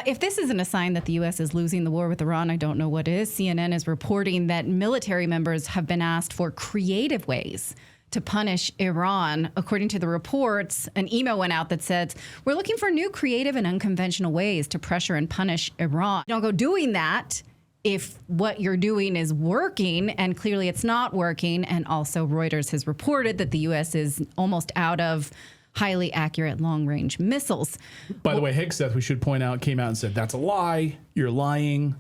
If this isn't a sign that the U.S. is losing the war with Iran, I don't know what is. CNN is reporting that military members have been asked for creative ways to punish Iran. According to the reports, an email went out that said, we're looking for new creative and unconventional ways to pressure and punish Iran. Don't go doing that if what you're doing is working, and clearly it's not working. And also Reuters has reported that the U.S. is almost out of highly accurate long-range missiles. By the way, Hegseth, we should point out, came out and said, that's a lie. You're lying.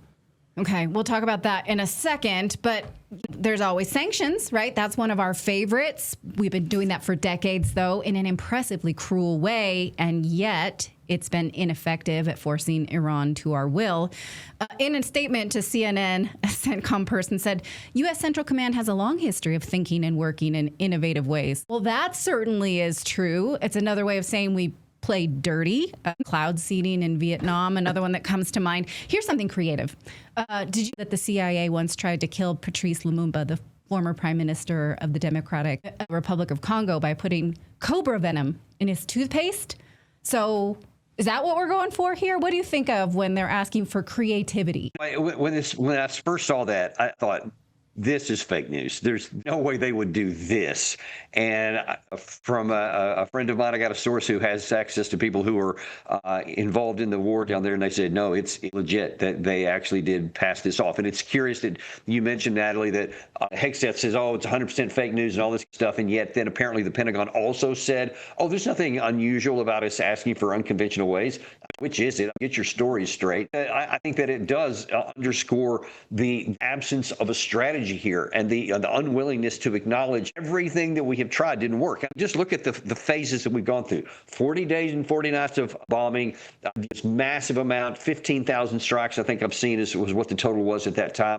Okay, we'll talk about that in a second, but there's always sanctions, right? That's one of our favorites. We've been doing that for decades, though, in an impressively cruel way, and yet it's been ineffective at forcing Iran to our will. In a statement to CNN, a CENTCOM person said, U.S. Central Command has a long history of thinking and working in innovative ways. Well, that certainly is true. It's another way of saying we played dirty. Cloud seeding in Vietnam, another one that comes to mind. Here's something creative. Did you know that the CIA once tried to kill Patrice Lumumba, the former prime minister of the Democratic Republic of Congo, by putting cobra venom in his toothpaste? So is that what we're going for here? What do you think of when they're asking for creativity? When I first saw that, I thought, this is fake news. There's no way they would do this. And from a friend of mine, I got a source who has access to people who were involved in the war down there, and they said, no, it's legit that they actually did pass this off. And it's curious that you mentioned, Natalie, that Hegseth says, oh, it's 100% fake news and all this stuff. And yet then apparently the Pentagon also said, oh, there's nothing unusual about us asking for unconventional ways. Which is it? Get your stories straight. I think that it does underscore the absence of a strategy here and the unwillingness to acknowledge everything that we have tried didn't work. Just look at the phases that we've gone through. 40 days and 40 nights of bombing, this massive amount, 15,000 strikes, I think I've seen was what the total was at that time.